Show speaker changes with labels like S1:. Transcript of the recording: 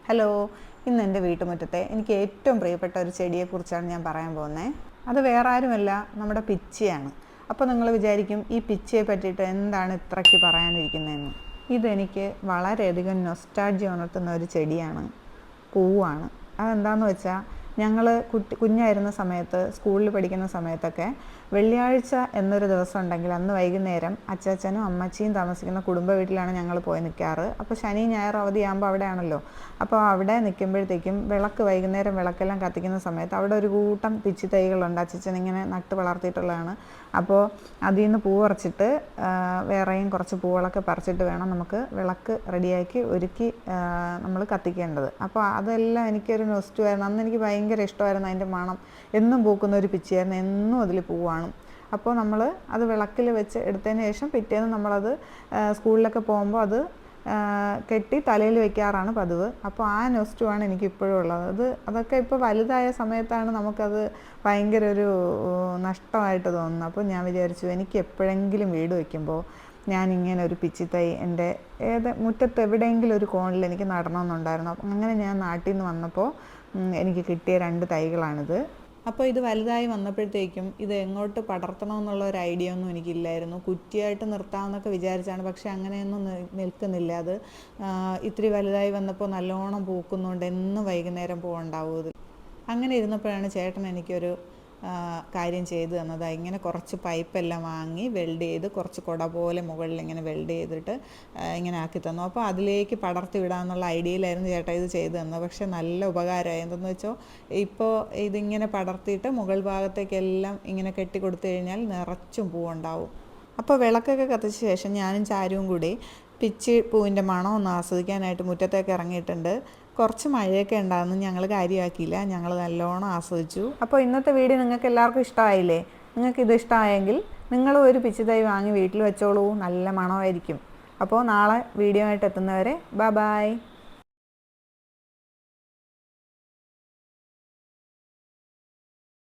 S1: Hello, ഇന്ന് എൻ്റെ വീട്ടുമുറ്റത്തെ എനിക്ക് ഏറ്റവും പ്രിയപ്പെട്ട ഒരു ചെടിയെക്കുറിച്ചാണ് ഞാൻ പറയാൻ പോകുന്നത്. അത് വേറെ ആരുമല്ല, നമ്മുടെ പിച്ചിയാണ്. അപ്പോൾ നിങ്ങൾ വിചാരിക്കും ഈ പിച്ചിയെ പറ്റിയിട്ട് എന്താണ് ഇത്രയ്ക്ക് പറയാനിരിക്കുന്നതെന്ന്. ഇതെനിക്ക് വളരെയധികം നൊസ്റ്റാൾജിയ ഉണർത്തുന്ന ഒരു ചെടിയാണ്, പൂവാണ്. അതെന്താണെന്ന് വെച്ചാൽ ഞങ്ങൾ കുഞ്ഞായിരുന്ന സമയത്ത് സ്കൂളിൽ പഠിക്കുന്ന സമയത്തൊക്കെ വെള്ളിയാഴ്ച എന്നൊരു ദിവസം ഉണ്ടെങ്കിൽ അന്ന് വൈകുന്നേരം അച്ചാച്ചനും അമ്മച്ചിയും താമസിക്കുന്ന കുടുംബ വീട്ടിലാണ് ഞങ്ങൾ പോയി നിൽക്കാറ്. അപ്പോൾ ശനി ഞായർ അവധിയാകുമ്പോൾ അവിടെയാണല്ലോ. അപ്പോൾ അവിടെ നിൽക്കുമ്പോഴത്തേക്കും വൈകുന്നേരം വിളക്കെല്ലാം കത്തിക്കുന്ന സമയത്ത് അവിടെ ഒരു കൂട്ടം പിച്ചി തൈകളുണ്ട്. അച്ചച്ചൻ ഇങ്ങനെ നട്ട് വളർത്തിയിട്ടുള്ളതാണ്. അപ്പോൾ അതിൽ നിന്ന് പൂ പറിച്ചിട്ട് വേറെയും കുറച്ച് പൂവുകളൊക്കെ പറിച്ചിട്ട് വേണം നമുക്ക് വിളക്ക് റെഡിയാക്കി ഒരുക്കി നമ്മൾ കത്തിക്കേണ്ടത്. അപ്പോൾ അതെല്ലാം എനിക്കൊരു നൊസ്റ്റുമായിരുന്നു. അന്ന് എനിക്ക് ഭയങ്കര ഇഷ്ടമായിരുന്നു അതിൻ്റെ മണം. എന്നും പൂക്കുന്ന ഒരു പിച്ചിയായിരുന്നു, എന്നും അതിൽ പൂവാണ്. അപ്പോൾ നമ്മൾ അത് വിളക്കിൽ വെച്ച് എടുത്തതിന് ശേഷം പിറ്റേന്ന് നമ്മളത് സ്കൂളിലൊക്കെ പോകുമ്പോൾ അത് കെട്ടി തലയിൽ വെക്കാറാണ് പതിവ്. അപ്പോൾ ആ നൊസ്റ്റുമാണ് എനിക്കിപ്പോഴും ഉള്ളത്. അതൊക്കെ ഇപ്പോൾ വലുതായ സമയത്താണ് നമുക്കത് ഭയങ്കര ഒരു നഷ്ടമായിട്ട് തോന്നുന്നത്. അപ്പോൾ ഞാൻ വിചാരിച്ചു എനിക്ക് എപ്പോഴെങ്കിലും വീട് വയ്ക്കുമ്പോൾ ഞാനിങ്ങനെ ഒരു പിച്ചിത്തൈ എൻ്റെ മുറ്റത്ത് എവിടെയെങ്കിലും ഒരു കോണിൽ എനിക്ക് നടണമെന്നുണ്ടായിരുന്നു. അങ്ങനെ ഞാൻ നാട്ടിൽ നിന്ന് വന്നപ്പോൾ എനിക്ക് കിട്ടിയ 2 തൈകളാണിത്. അപ്പോൾ ഇത് വലുതായി വന്നപ്പോഴത്തേക്കും ഇത് എങ്ങോട്ട് പടർത്തണമെന്നുള്ള ഒരു ഐഡിയ ഒന്നും എനിക്കില്ലായിരുന്നു. കുറ്റിയായിട്ട് നിർത്താമെന്നൊക്കെ വിചാരിച്ചാണ്, പക്ഷേ അങ്ങനെയൊന്നും നിൽക്കുന്നില്ല. അത് ഇത്തിരി വലുതായി വന്നപ്പോൾ നല്ലോണം പൂക്കുന്നുണ്ട്. എന്നും വൈകുന്നേരം പൂവുണ്ടാവും ഇത്. അങ്ങനെ ഇരുന്നപ്പോഴാണ് ചേട്ടൻ എനിക്കൊരു കാര്യം ചെയ്തു തന്നത്. ഇങ്ങനെ കുറച്ച് പൈപ്പെല്ലാം വാങ്ങി വെൽഡ് ചെയ്ത് കുറച്ച് കുട പോലെ മുകളിൽ ഇങ്ങനെ വെൽഡ് ചെയ്തിട്ട് ഇങ്ങനെ ആക്കി തന്നു. അപ്പോൾ അതിലേക്ക് പടർത്തി വിടാമെന്നുള്ള ഐഡിയയിലായിരുന്നു ചേട്ടാ ഇത് ചെയ്തു തന്നത്. പക്ഷേ നല്ല ഉപകാരമായി. എന്തെന്ന് വെച്ചാൽ ഇപ്പോൾ ഇതിങ്ങനെ പടർത്തിയിട്ട് മുകൾ ഭാഗത്തേക്കെല്ലാം ഇങ്ങനെ കെട്ടി കൊടുത്തു കഴിഞ്ഞാൽ നിറച്ചും പൂവുണ്ടാവും. അപ്പോൾ വിളക്കൊക്കെ കത്തിച്ച ശേഷം ഞാനും ചാരുവും കൂടി പിച്ചി പൂവിൻ്റെ മണം ഒന്ന് ആസ്വദിക്കാനായിട്ട് മുറ്റത്തേക്ക് ഇറങ്ങിയിട്ടുണ്ട്. കുറച്ച് മഴയൊക്കെ ഉണ്ടാകുന്നു, ഞങ്ങൾ കാര്യമാക്കിയില്ല, ഞങ്ങൾ നല്ലോണം ആസ്വദിച്ചു. അപ്പോൾ ഇന്നത്തെ വീഡിയോ നിങ്ങൾക്ക് എല്ലാവർക്കും ഇഷ്ടമായില്ലേ? നിങ്ങൾക്കിത് ഇഷ്ടമായെങ്കിൽ നിങ്ങളും ഒരു പിച്ചി തൈ വാങ്ങി വീട്ടിൽ വെച്ചോളൂ, നല്ല മണമായിരിക്കും. അപ്പോൾ നാളെ വീഡിയോ ആയിട്ട് എത്തുന്നവരെ ബൈ.